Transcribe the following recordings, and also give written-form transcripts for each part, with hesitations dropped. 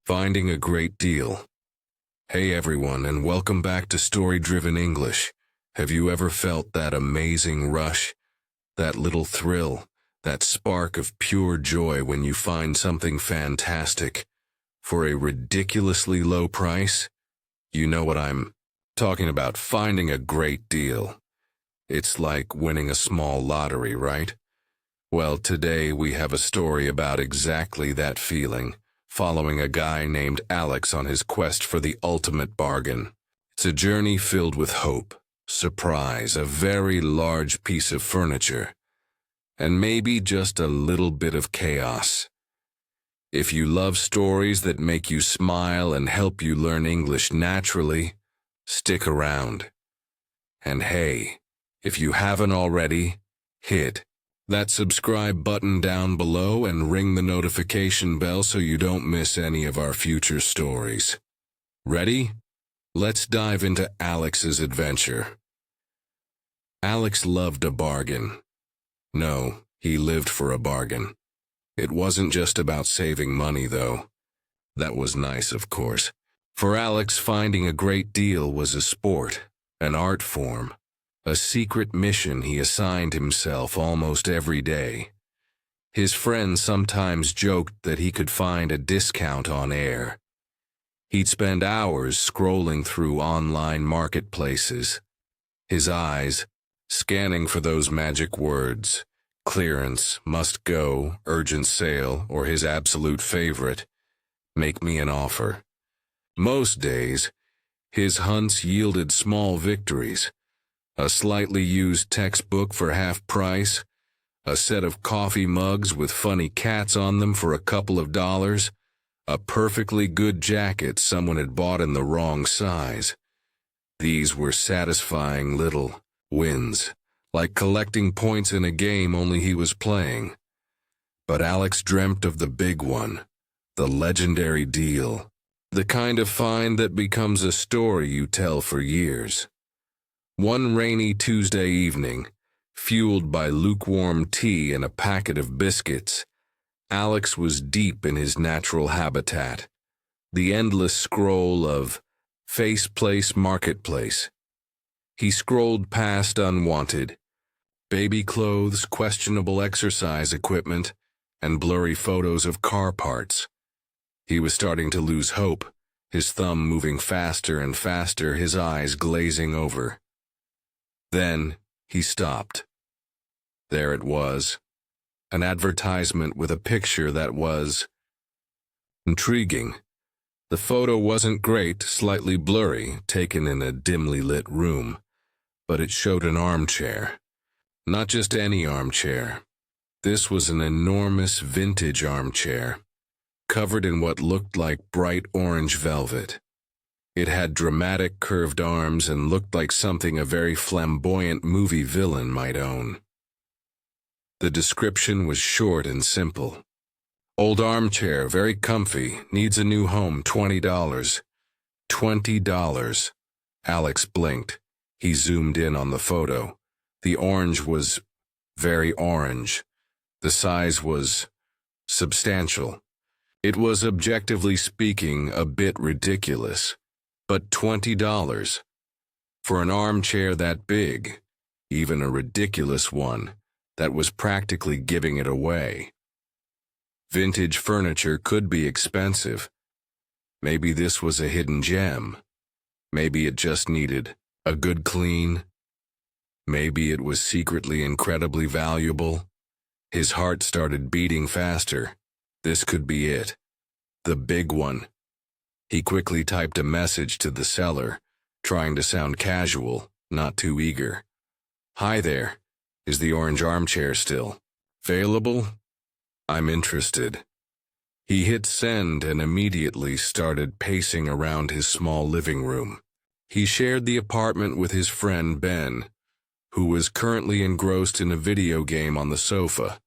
Finding a great deal. Hey everyone, and welcome back to Story-Driven English. Have you ever felt that amazing rush? That little thrill, that spark of pure joy when you find something fantastic for a ridiculously low price? You know what I'm talking about, finding a great deal. It's like winning a small lottery, right? Well, today we have a story about exactly that feeling, following a guy named Alex on his quest for the ultimate bargain. It's a journey filled with hope, surprise, a very large piece of furniture, and maybe just a little bit of chaos. If you love stories that make you smile and help you learn English naturally, stick around. And hey, if you haven't already, hit that subscribe button down below and ring the notification bell so you don't miss any of our future stories. Ready? Let's dive into Alex's adventure. Alex loved a bargain. No, he lived for a bargain. It wasn't just about saving money, though. That was nice, of course. For Alex, finding a great deal was a sport, an art form, a secret mission he assigned himself almost every day. His friends sometimes joked that he could find a discount on air. He'd spend hours scrolling through online marketplaces, his eyes scanning for those magic words: clearance, must go, urgent sale, or his absolute favorite, make me an offer. Most days, his hunts yielded small victories: a slightly used textbook for half price, a set of coffee mugs with funny cats on them for a couple of dollars, a perfectly good jacket someone had bought in the wrong size. These were satisfying little wins, like collecting points in a game only he was playing. But Alex dreamt of the big one, the legendary deal, the kind of find that becomes a story you tell for years. One rainy Tuesday evening, fueled by lukewarm tea and a packet of biscuits, Alex was deep in his natural habitat, the endless scroll of Place Marketplace. He scrolled past unwanted baby clothes, questionable exercise equipment, and blurry photos of car parts. He was starting to lose hope, his thumb moving faster and faster, his eyes glazing over. Then he stopped. There it was, an advertisement with a picture that was intriguing. The photo wasn't great, slightly blurry, taken in a dimly lit room, but it showed an armchair. Not just any armchair. This was an enormous vintage armchair, covered in what looked like bright orange velvet. It had dramatic curved arms and looked like something a very flamboyant movie villain might own. The description was short and simple. Old armchair, very comfy, needs a new home, $20. $20. Alex blinked. He zoomed in on the photo. The orange was very orange. The size was substantial. It was, objectively speaking, a bit ridiculous. But $20 for an armchair that big, even a ridiculous one, that was practically giving it away. Vintage furniture could be expensive. Maybe this was a hidden gem. Maybe it just needed a good clean. Maybe it was secretly incredibly valuable. His heart started beating faster. This could be it. The big one. He quickly typed a message to the seller, trying to sound casual, not too eager. Hi there. Is the orange armchair still available? I'm interested. He hit send and immediately started pacing around his small living room. He shared the apartment with his friend Ben, who was currently engrossed in a video game on the sofa.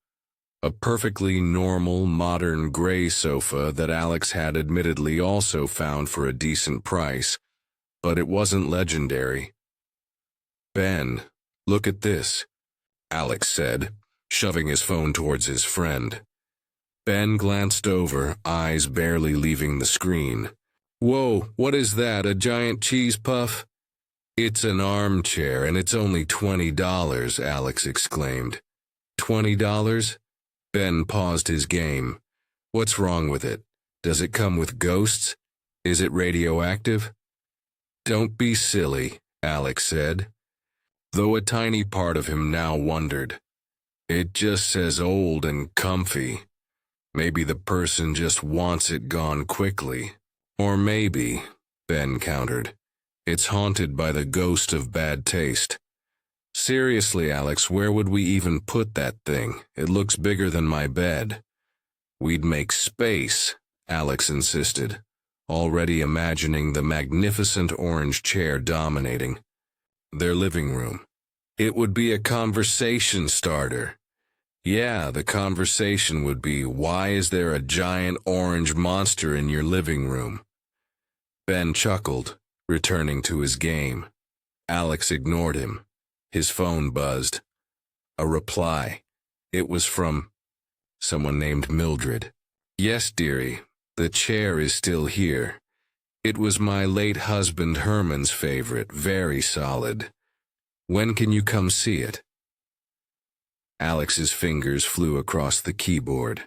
A perfectly normal, modern gray sofa that Alex had admittedly also found for a decent price, but it wasn't legendary. Ben, look at this, Alex said, shoving his phone towards his friend. Ben glanced over, eyes barely leaving the screen. Whoa, what is that, a giant cheese puff? It's an armchair, and it's only $20, Alex exclaimed. $20? Ben paused his game. What's wrong with it? Does it come with ghosts? Is it radioactive? Don't be silly, Alex said, though a tiny part of him now wondered. It just says old and comfy. Maybe the person just wants it gone quickly. Or maybe, Ben countered, it's haunted by the ghost of bad taste. Seriously, Alex, where would we even put that thing? It looks bigger than my bed. We'd make space, Alex insisted, already imagining the magnificent orange chair dominating their living room. It would be a conversation starter. Yeah, the conversation would be, why is there a giant orange monster in your living room? Ben chuckled, returning to his game. Alex ignored him. His phone buzzed. A reply. It was from someone named Mildred. Yes, dearie, the chair is still here. It was my late husband Herman's favorite, very solid. When can you come see it? Alex's fingers flew across the keyboard.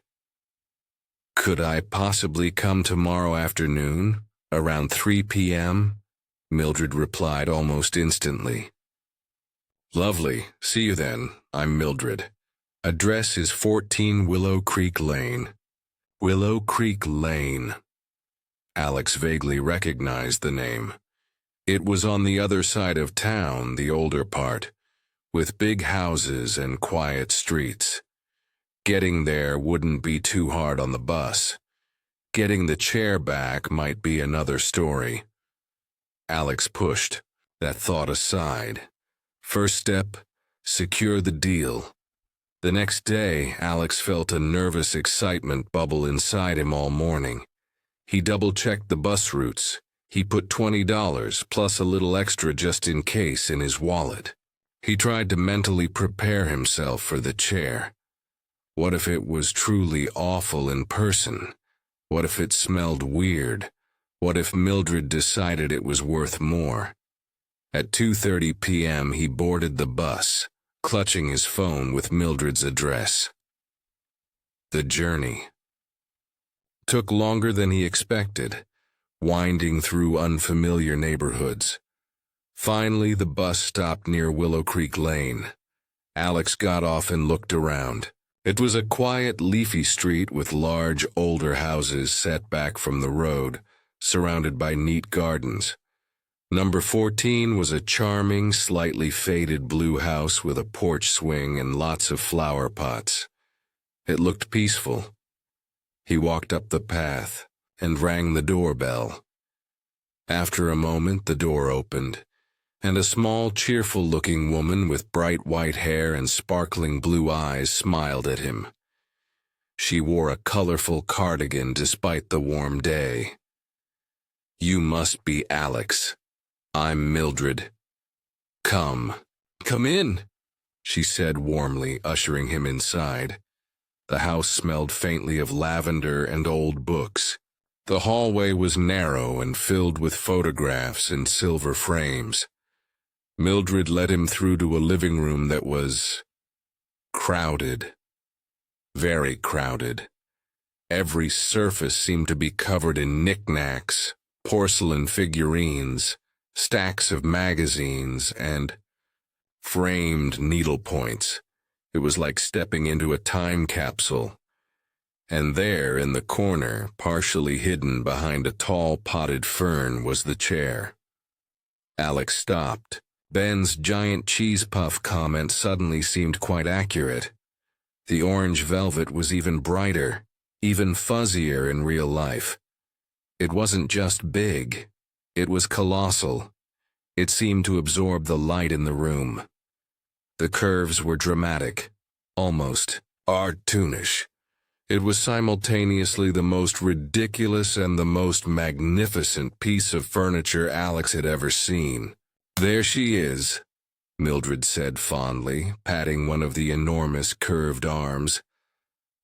Could I possibly come tomorrow afternoon, around 3 p.m.? Mildred replied almost instantly. Lovely. See you then. I'm Mildred. Address is 14 Willow Creek Lane. Willow Creek Lane. Alex vaguely recognized the name. It was on the other side of town, the older part, with big houses and quiet streets. Getting there wouldn't be too hard on the bus. Getting the chair back might be another story. Alex pushed that thought aside. First step, secure the deal. The next day, Alex felt a nervous excitement bubble inside him all morning. He double-checked the bus routes. He put $20 plus a little extra just in case in his wallet. He tried to mentally prepare himself for the chair. What if it was truly awful in person? What if it smelled weird? What if Mildred decided it was worth more? At 2:30 p.m. he boarded the bus, clutching his phone with Mildred's address. The journey took longer than he expected, winding through unfamiliar neighborhoods. Finally, the bus stopped near Willow Creek Lane. Alex got off and looked around. It was a quiet, leafy street with large, older houses set back from the road, surrounded by neat gardens. Number 14 was a charming, slightly faded blue house with a porch swing and lots of flower pots. It looked peaceful. He walked up the path and rang the doorbell. After a moment, the door opened, and a small, cheerful-looking woman with bright white hair and sparkling blue eyes smiled at him. She wore a colorful cardigan despite the warm day. You must be Alex. I'm Mildred. Come in, she said warmly, ushering him inside. The house smelled faintly of lavender and old books. The hallway was narrow and filled with photographs in silver frames. Mildred led him through to a living room that was crowded. Very crowded. Every surface seemed to be covered in knickknacks, porcelain figurines, stacks of magazines, and framed needlepoints. It was like stepping into a time capsule. And there, in the corner, partially hidden behind a tall potted fern, was the chair. Alex stopped. Ben's giant cheese puff comment suddenly seemed quite accurate. The orange velvet was even brighter, even fuzzier in real life. It wasn't just big. It was colossal. It seemed to absorb the light in the room. The curves were dramatic, almost cartoonish. It was simultaneously the most ridiculous and the most magnificent piece of furniture Alex had ever seen. There she is, Mildred said fondly, patting one of the enormous curved arms.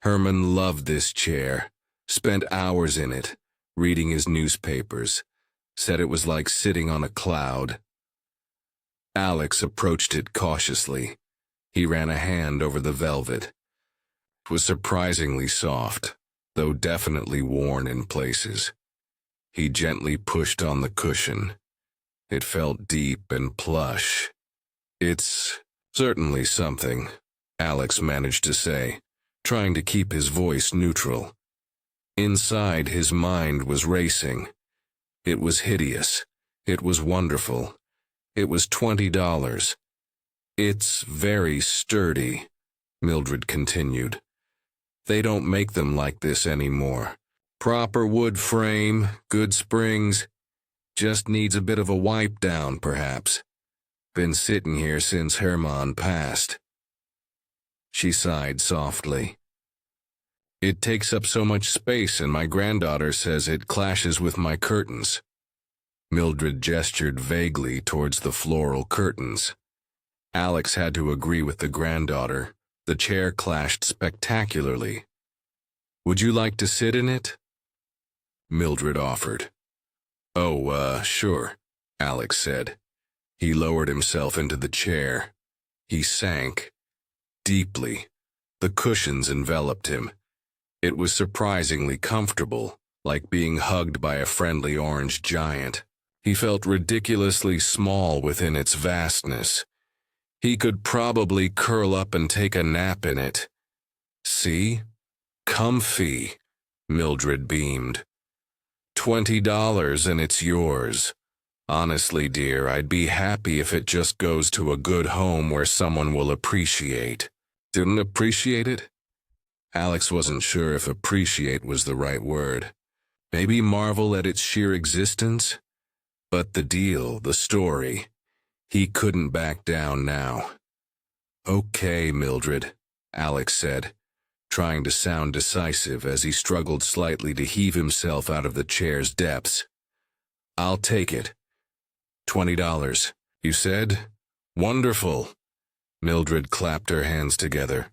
Herman loved this chair, spent hours in it, reading his newspapers, said it was like sitting on a cloud. Alex approached it cautiously. He ran a hand over the velvet. It was surprisingly soft, though definitely worn in places. He gently pushed on the cushion. It felt deep and plush. "It's certainly something," Alex managed to say, trying to keep his voice neutral. Inside, his mind was racing. It was hideous. It was wonderful. It was $20. "It's very sturdy," Mildred continued. "They don't make them like this anymore. Proper wood frame, good springs. Just needs a bit of a wipe down, perhaps. Been sitting here since Herman passed." She sighed softly. "It takes up so much space, and my granddaughter says it clashes with my curtains." Mildred gestured vaguely towards the floral curtains. Alex had to agree with the granddaughter. The chair clashed spectacularly. "Would you like to sit in it?" Mildred offered. "Oh, sure," Alex said. He lowered himself into the chair. He sank deeply. The cushions enveloped him. It was surprisingly comfortable, like being hugged by a friendly orange giant. He felt ridiculously small within its vastness. He could probably curl up and take a nap in it. "See? Comfy," Mildred beamed. $20 and it's yours. Honestly, dear, I'd be happy if it just goes to a good home where someone will appreciate." "Didn't appreciate it?" Alex wasn't sure if appreciate was the right word. Maybe marvel at its sheer existence? But the deal, the story, he couldn't back down now. "Okay, Mildred," Alex said, trying to sound decisive as he struggled slightly to heave himself out of the chair's depths. "I'll take it. $20, you said? Wonderful." Mildred clapped her hands together.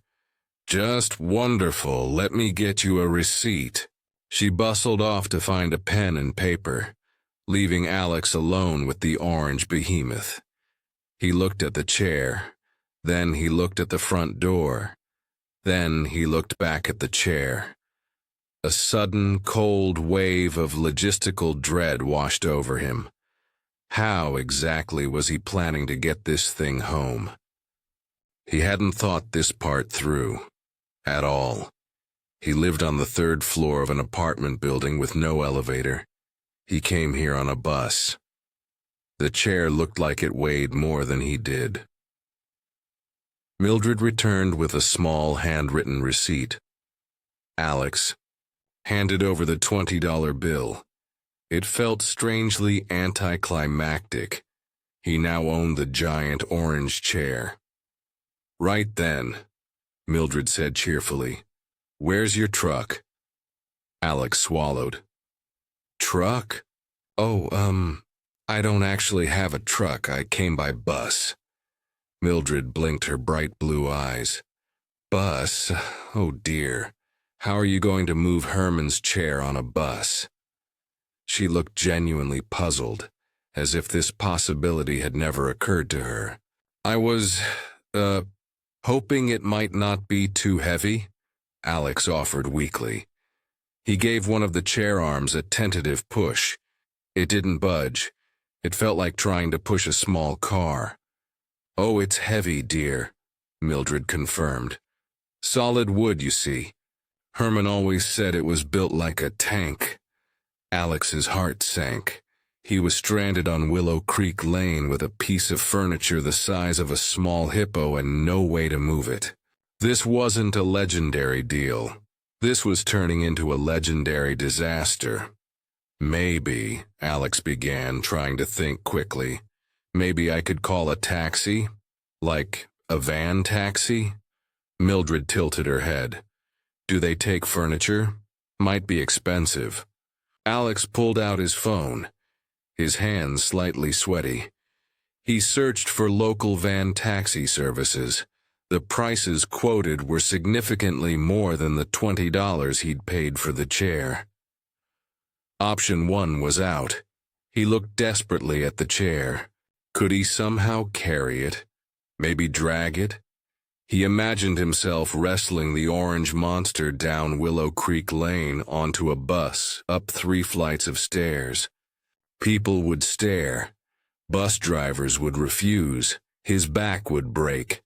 "Just wonderful. Let me get you a receipt." She bustled off to find a pen and paper, leaving Alex alone with the orange behemoth. He looked at the chair, then he looked at the front door, then he looked back at the chair. A sudden, cold wave of logistical dread washed over him. How exactly was he planning to get this thing home? He hadn't thought this part through, at all. He lived on the third floor of an apartment building with no elevator. He came here on a bus. The chair looked like it weighed more than he did. Mildred returned with a small handwritten receipt. Alex handed over the $20 bill. It felt strangely anticlimactic. He now owned the giant orange chair. "Right then," Mildred said cheerfully. "Where's your truck?" Alex swallowed. "Truck? Oh, I don't actually have a truck. I came by bus." Mildred blinked her bright blue eyes. "Bus? Oh dear. How are you going to move Herman's chair on a bus?" She looked genuinely puzzled, as if this possibility had never occurred to her. "I was, hoping it might not be too heavy," Alex offered weakly. He gave one of the chair arms a tentative push. It didn't budge. It felt like trying to push a small car. "Oh, it's heavy, dear," Mildred confirmed. "Solid wood, you see. Herman always said it was built like a tank." Alex's heart sank. He was stranded on Willow Creek Lane with a piece of furniture the size of a small hippo and no way to move it. This wasn't a legendary deal. This was turning into a legendary disaster. "Maybe," Alex began, trying to think quickly. "Maybe I could call a taxi? Like a van taxi?" Mildred tilted her head. "Do they take furniture? Might be expensive." Alex pulled out his phone, his hands slightly sweaty. He searched for local van taxi services, The prices quoted were significantly more than the $20 he'd paid for the chair. Option 1 was out. He looked desperately at the chair. Could he somehow carry it? Maybe drag it? He imagined himself wrestling the orange monster down Willow Creek Lane onto a bus, up 3 flights of stairs. People would stare. Bus drivers would refuse. His back would break.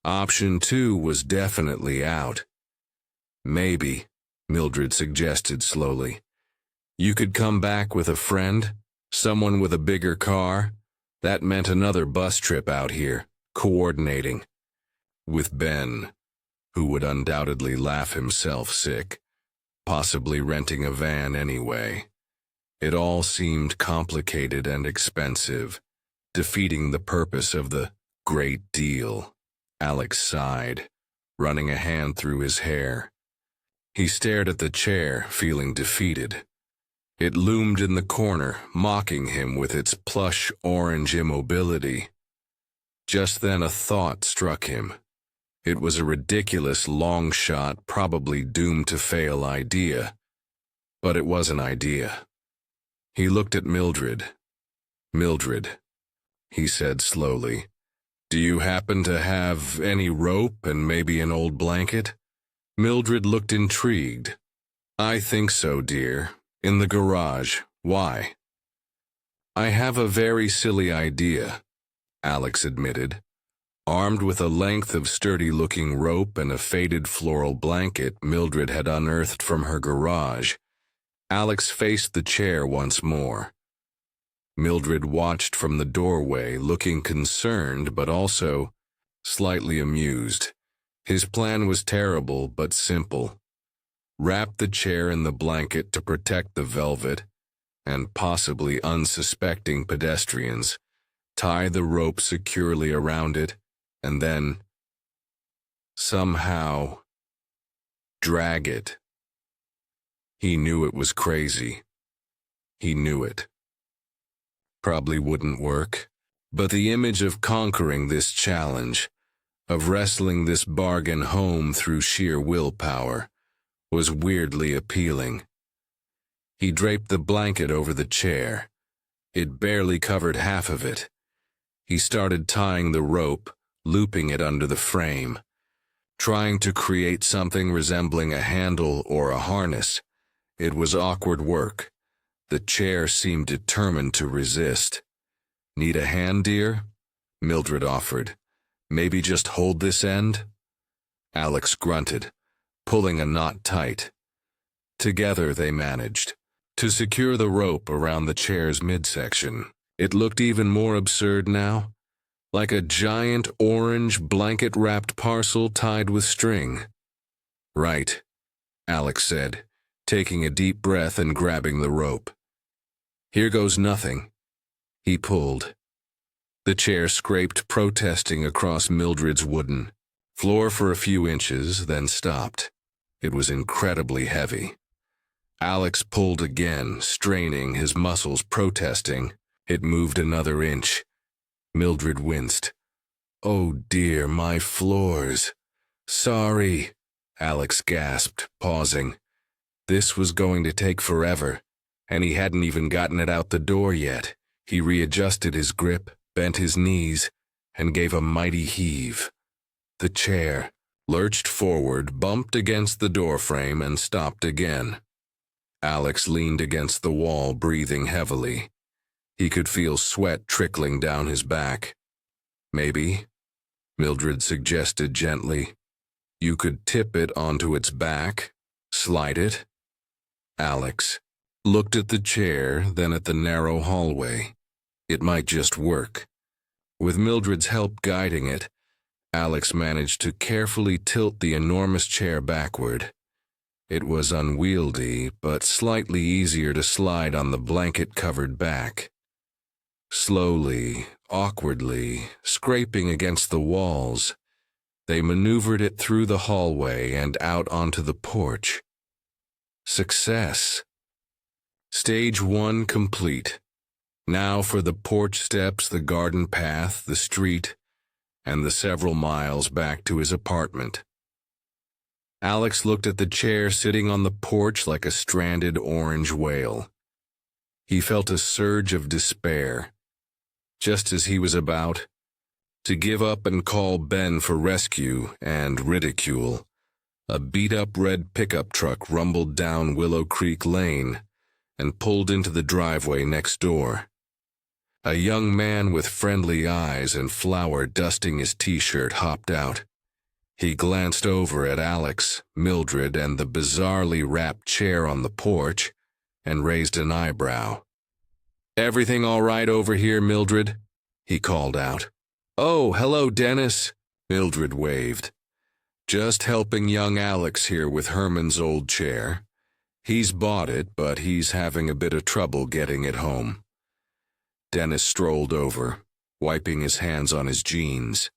Option 2 was definitely out. Maybe, Mildred suggested slowly. You could come back with a friend, someone with a bigger car. That meant another bus trip out here, coordinating. With Ben, who would undoubtedly laugh himself sick, possibly renting a van anyway. It all seemed complicated and expensive, defeating the purpose of the great deal. Alex sighed, running a hand through his hair. He stared at the chair, feeling defeated. It loomed in the corner, mocking him with its plush orange immobility. Just then a thought struck him. It was a ridiculous, long-shot, probably doomed to fail idea. But it was an idea. He looked at Mildred. Mildred, he said slowly, do you happen to have any rope and maybe an old blanket? Mildred looked intrigued. I think so, dear. In the garage. Why? I have a very silly idea, Alex admitted. Armed with a length of sturdy-looking rope and a faded floral blanket Mildred had unearthed from her garage, Alex faced the chair once more. Mildred watched from the doorway, looking concerned but also slightly amused. His plan was terrible but simple. Wrap the chair in the blanket to protect the velvet and possibly unsuspecting pedestrians, tie the rope securely around it, and then, somehow, drag it. He knew it was crazy. He knew it. Probably wouldn't work, but the image of conquering this challenge, of wrestling this bargain home through sheer willpower, was weirdly appealing. He draped the blanket over the chair. It barely covered half of it. He started tying the rope, looping it under the frame, trying to create something resembling a handle or a harness. It was awkward work. The chair seemed determined to resist. Need a hand, dear? Mildred offered. Maybe just hold this end? Alex grunted, pulling a knot tight. Together they managed to secure the rope around the chair's midsection. It looked even more absurd now, like a giant orange blanket-wrapped parcel tied with string. Right, Alex said, taking a deep breath and grabbing the rope. Here goes nothing. He pulled. The chair scraped, protesting across Mildred's wooden floor for a few inches, then stopped. It was incredibly heavy. Alex pulled again, straining, his muscles protesting. It moved another inch. Mildred winced. Oh dear, my floors. Sorry, Alex gasped, pausing. This was going to take forever, and he hadn't even gotten it out the door yet. He readjusted his grip, bent his knees, and gave a mighty heave. The chair lurched forward, bumped against the doorframe, and stopped again. Alex leaned against the wall, breathing heavily. He could feel sweat trickling down his back. Maybe, Mildred suggested gently, you could tip it onto its back, slide it. Alex looked at the chair, then at the narrow hallway. It might just work. With Mildred's help guiding it, Alex managed to carefully tilt the enormous chair backward. It was unwieldy, but slightly easier to slide on the blanket-covered back. Slowly, awkwardly, scraping against the walls, they maneuvered it through the hallway and out onto the porch. Success. Stage 1 complete. Now for the porch steps, the garden path, the street, and the several miles back to his apartment. Alex looked at the chair sitting on the porch like a stranded orange whale. He felt a surge of despair. Just as he was about to give up and call Ben for rescue and ridicule, a beat-up red pickup truck rumbled down Willow Creek Lane and pulled into the driveway next door. A young man with friendly eyes and flour dusting his t-shirt hopped out. He glanced over at Alex, Mildred, and the bizarrely wrapped chair on the porch and raised an eyebrow. "Everything all right over here, Mildred?" he called out. "Oh, hello, Dennis," Mildred waved. "Just helping young Alex here with Herman's old chair. He's bought it, but he's having a bit of trouble getting it home." Dennis strolled over, wiping his hands on his jeans.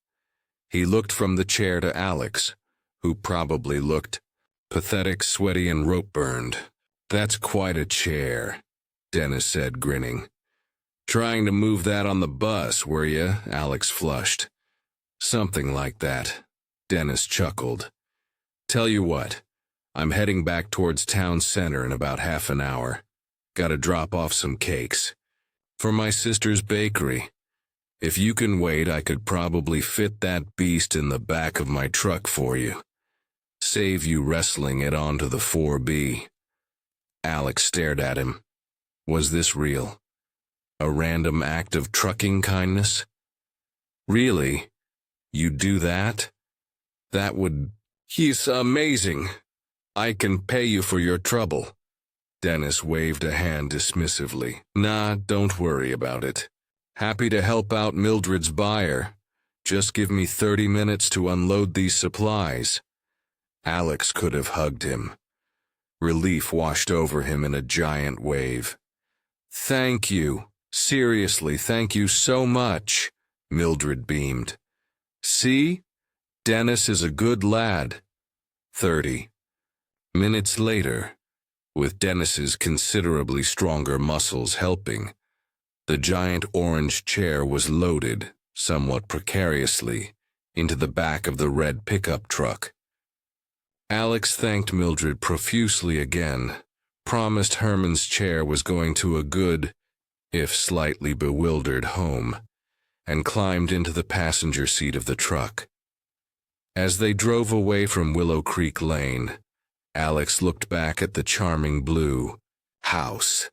He looked from the chair to Alex, who probably looked pathetic, sweaty, and rope-burned. "That's quite a chair," Dennis said, grinning. "Trying to move that on the bus, were you?" Alex flushed. "Something like that," Dennis chuckled. "Tell you what, I'm heading back towards town center in about half an hour. Gotta drop off some cakes. For my sister's bakery. If you can wait, I could probably fit that beast in the back of my truck for you. Save you wrestling it onto the 4B. Alex stared at him. Was this real? A random act of trucking kindness? "Really? You do that? That would... He's amazing. I can pay you for your trouble." Dennis waved a hand dismissively. "Nah, don't worry about it. Happy to help out Mildred's buyer. Just give me 30 minutes to unload these supplies." Alex could have hugged him. Relief washed over him in a giant wave. "Thank you. Seriously, thank you so much," Mildred beamed. "See? Dennis is a good lad." 30 minutes later, with Dennis's considerably stronger muscles helping, the giant orange chair was loaded, somewhat precariously, into the back of the red pickup truck. Alex thanked Mildred profusely again, promised Herman's chair was going to a good, if slightly bewildered, home, and climbed into the passenger seat of the truck. As they drove away from Willow Creek Lane, Alex looked back at the charming blue house.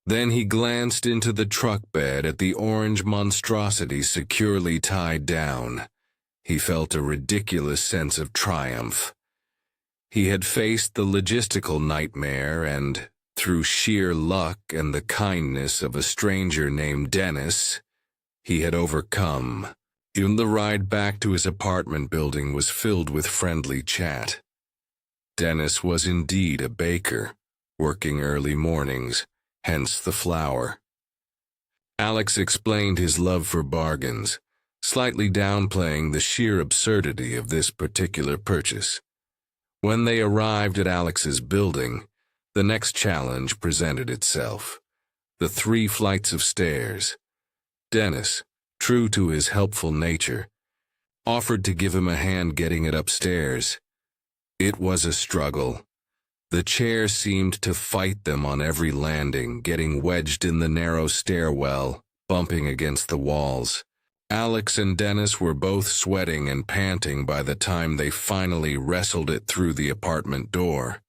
Then he glanced into the truck bed at the orange monstrosity securely tied down. He felt a ridiculous sense of triumph. He had faced the logistical nightmare and, through sheer luck and the kindness of a stranger named Dennis, he had overcome. Even the ride back to his apartment building was filled with friendly chat. Dennis was indeed a baker, working early mornings, hence the flour. Alex explained his love for bargains, slightly downplaying the sheer absurdity of this particular purchase. When they arrived at Alex's building, the next challenge presented itself. The 3 flights of stairs. Dennis, true to his helpful nature, offered to give him a hand getting it upstairs. It was a struggle. The chair seemed to fight them on every landing, getting wedged in the narrow stairwell, bumping against the walls. Alex and Dennis were both sweating and panting by the time they finally wrestled it through the apartment door.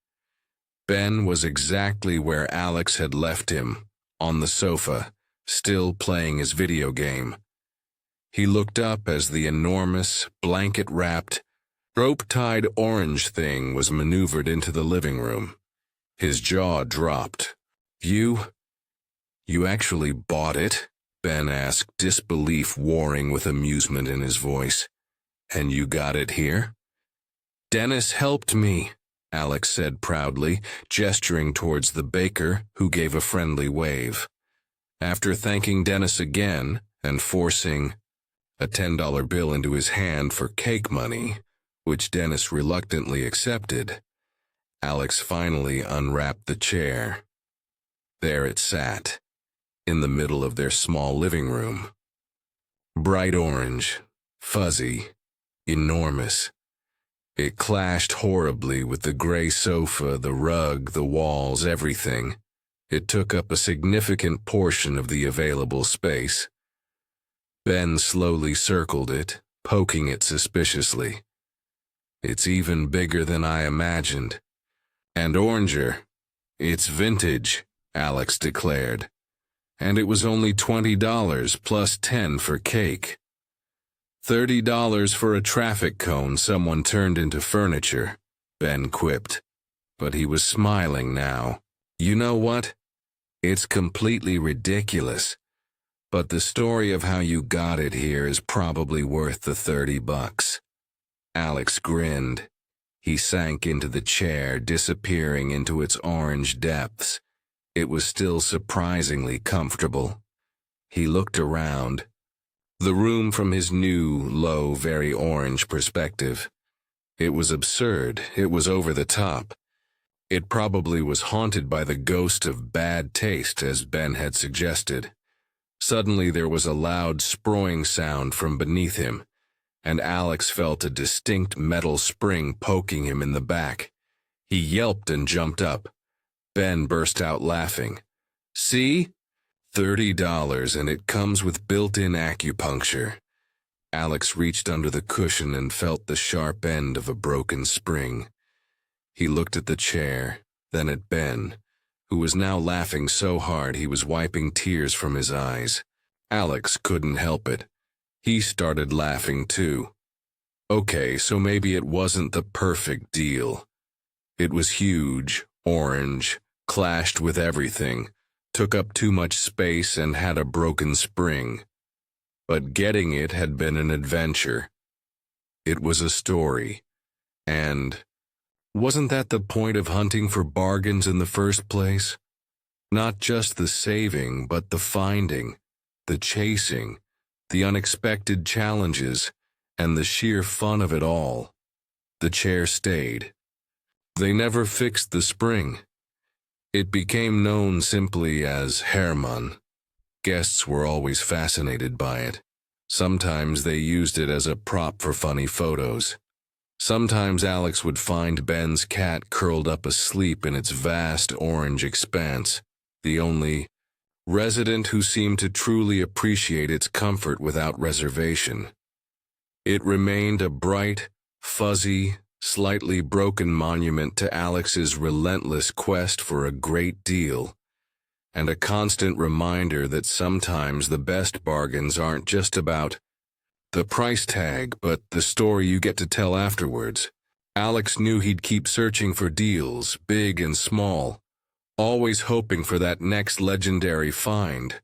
Ben was exactly where Alex had left him, on the sofa, still playing his video game. He looked up as the enormous, blanket-wrapped, rope-tied orange thing was maneuvered into the living room. His jaw dropped. You actually bought it?" Ben asked, disbelief warring with amusement in his voice. "And you got it here?" "Dennis helped me," Alex said proudly, gesturing towards the baker, who gave a friendly wave. After thanking Dennis again and forcing a $10 bill into his hand for cake money, which Dennis reluctantly accepted, Alex finally unwrapped the chair. There it sat, in the middle of their small living room. Bright orange, fuzzy, enormous. It clashed horribly with the gray sofa, the rug, the walls, everything. It took up a significant portion of the available space. Ben slowly circled it, poking it suspiciously. It's even bigger than I imagined. And oranger. It's vintage, Alex declared. And it was only $20 plus $10 for cake. $30 for a traffic cone someone turned into furniture, Ben quipped. But he was smiling now. You know what? It's completely ridiculous. But the story of how you got it here is probably worth the $30. Alex grinned. He sank into the chair, disappearing into its orange depths. It was still surprisingly comfortable. He looked around. The room from his new, low, very orange perspective. It was absurd. It was over the top. It probably was haunted by the ghost of bad taste, as Ben had suggested. Suddenly there was a loud sproing sound from beneath him, and Alex felt a distinct metal spring poking him in the back. He yelped and jumped up. Ben burst out laughing. See? $30, and it comes with built-in acupuncture. Alex reached under the cushion and felt the sharp end of a broken spring. He looked at the chair, then at Ben, who was now laughing so hard he was wiping tears from his eyes. Alex couldn't help it. He started laughing too. Okay, so maybe it wasn't the perfect deal. It was huge, orange, clashed with everything, took up too much space and had a broken spring. But getting it had been an adventure. It was a story. And wasn't that the point of hunting for bargains in the first place? Not just the saving, but the finding, the chasing, the unexpected challenges, and the sheer fun of it all. The chair stayed. They never fixed the spring. It became known simply as Hermann. Guests were always fascinated by it. Sometimes they used it as a prop for funny photos. Sometimes Alex would find Ben's cat curled up asleep in its vast orange expanse, the only resident who seemed to truly appreciate its comfort without reservation. It remained a bright, fuzzy, slightly broken monument to Alex's relentless quest for a great deal, and a constant reminder that sometimes the best bargains aren't just about the price tag, but the story you get to tell afterwards. Alex knew he'd keep searching for deals, big and small, always hoping for that next legendary find,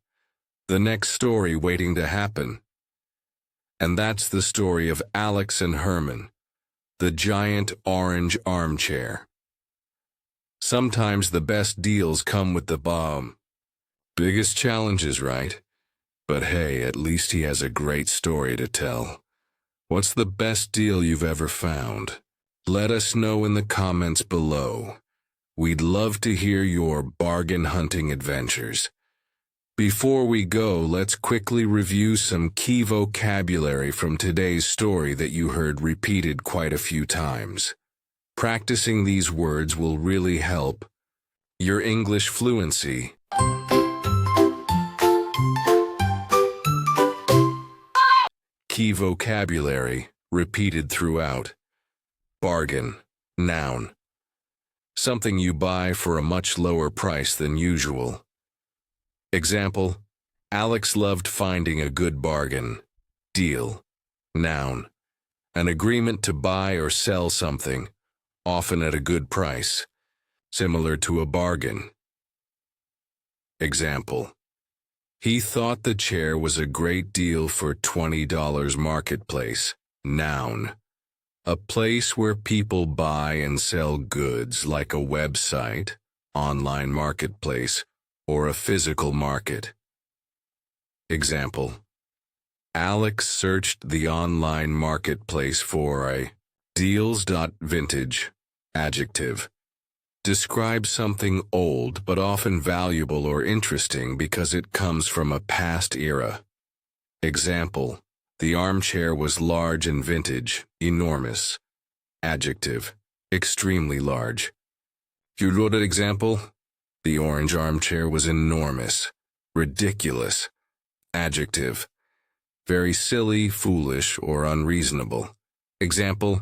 the next story waiting to happen. And that's the story of Alex and Herman, the giant orange armchair. Sometimes the best deals come with the biggest challenges, right? But hey, at least he has a great story to tell. What's the best deal you've ever found? Let us know in the comments below. We'd love to hear your bargain hunting adventures. Before we go, let's quickly review some key vocabulary from today's story that you heard repeated quite a few times. Practicing these words will really help your English fluency. Key vocabulary, repeated throughout. Bargain, noun. Something you buy for a much lower price than usual. Example, Alex loved finding a good bargain. Deal, noun. An agreement to buy or sell something, often at a good price, similar to a bargain. Example, he thought the chair was a great deal for $20 marketplace. Noun. A place where people buy and sell goods like a website, online marketplace, or a physical market. Example. Alex searched the online marketplace for a deals.vintage. Adjective. Describe something old but often valuable or interesting because it comes from a past era. Example, The armchair was large and vintage, enormous. Adjective, extremely large. You wrote an example? The orange armchair was enormous, ridiculous. Adjective, very silly, foolish, or unreasonable. Example,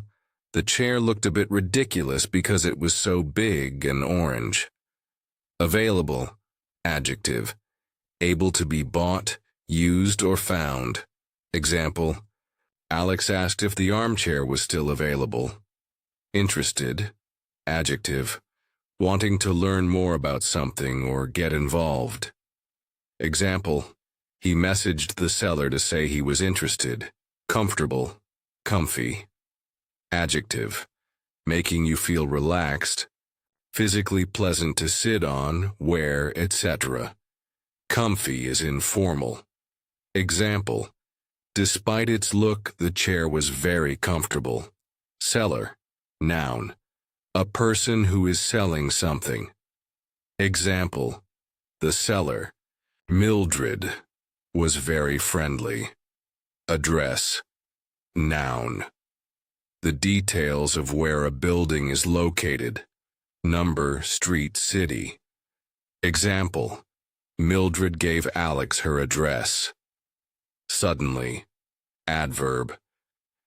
the chair looked a bit ridiculous because it was so big and orange. Available, adjective, able to be bought, used, or found. Example, Alex asked if the armchair was still available. Interested, adjective, wanting to learn more about something or get involved. Example, he messaged the seller to say he was interested. Comfortable, comfy. Adjective, making you feel relaxed, physically pleasant to sit on, wear, etc. Comfy is informal. Example, despite its look, the chair was very comfortable. Seller, noun, a person who is selling something. Example, the seller, Mildred, was very friendly. Address, noun, the details of where a building is located. Number, street, city. Example, Mildred gave Alex her address. Suddenly, adverb,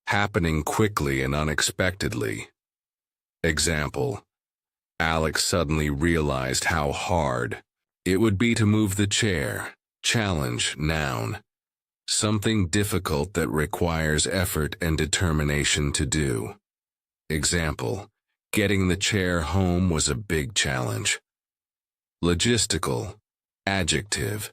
happening quickly and unexpectedly. Example, Alex suddenly realized how hard it would be to move the chair. Challenge, noun, something difficult that requires effort and determination to do. Example, getting the chair home was a big challenge. Logistical, adjective,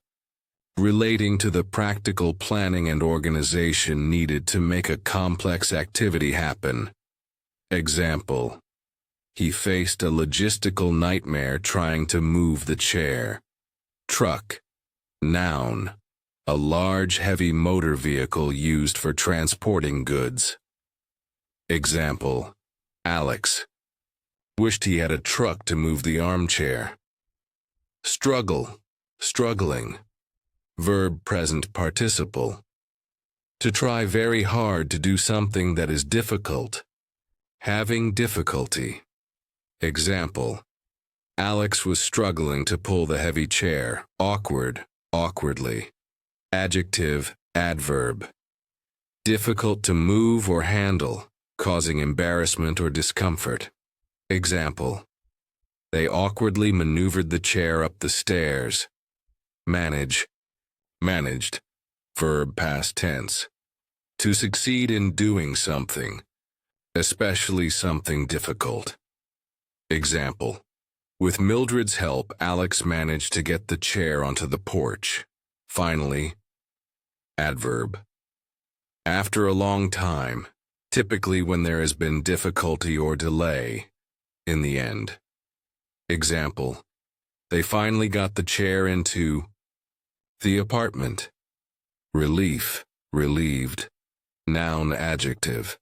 relating to the practical planning and organization needed to make a complex activity happen. Example, he faced a logistical nightmare trying to move the chair. Truck, noun, a large heavy motor vehicle used for transporting goods. Example, Alex wished he had a truck to move the armchair. Struggle, struggling. Verb present participle. To try very hard to do something that is difficult. Having difficulty. Example, Alex was struggling to pull the heavy chair. Awkward, awkwardly. Adjective, adverb. Difficult to move or handle, causing embarrassment or discomfort. Example, they awkwardly maneuvered the chair up the stairs. Manage, managed. Verb past tense. To succeed in doing something, especially something difficult. Example, with Mildred's help, Alex managed to get the chair onto the porch. Finally, adverb. After a long time, typically when there has been difficulty or delay, in the end. Example, they finally got the chair into the apartment. Relief, relieved. Noun, adjective.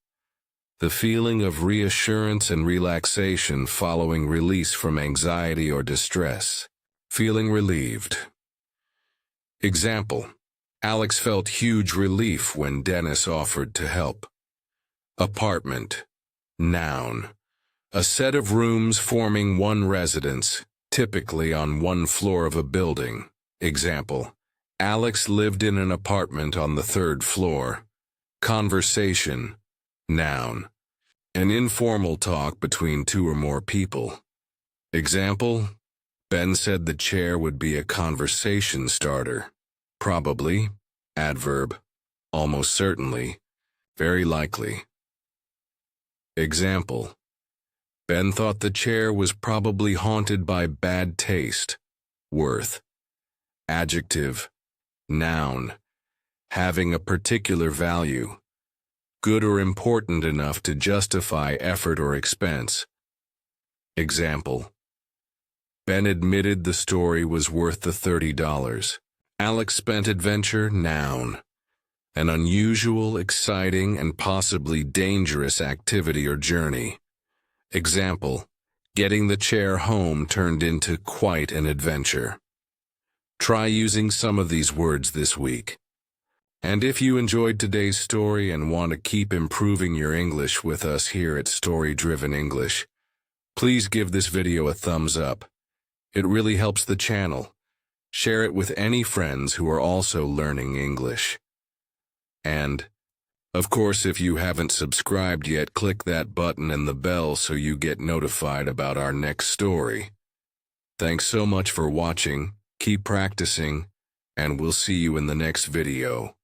The feeling of reassurance and relaxation following release from anxiety or distress. Feeling relieved. Example, Alex felt huge relief when Dennis offered to help. Apartment, noun. A set of rooms forming one residence, typically on one floor of a building. Example, Alex lived in an apartment on the 3rd floor. Conversation, noun. An informal talk between 2 or more people. Example, Ben said the chair would be a conversation starter. Probably, adverb. Almost certainly, very likely. Example, Ben thought the chair was probably haunted by bad taste. Worth. Adjective, noun. Having a particular value. Good or important enough to justify effort or expense. Example, Ben admitted the story was worth the $30. Alex spent adventure, noun. An unusual, exciting, and possibly dangerous activity or journey. Example, getting the chair home turned into quite an adventure. Try using some of these words this week. And if you enjoyed today's story and want to keep improving your English with us here at Story Driven English, please give this video a thumbs up. It really helps the channel. Share it with any friends who are also learning English. And, of course, if you haven't subscribed yet, click that button and the bell so you get notified about our next story. Thanks so much for watching, keep practicing, and we'll see you in the next video.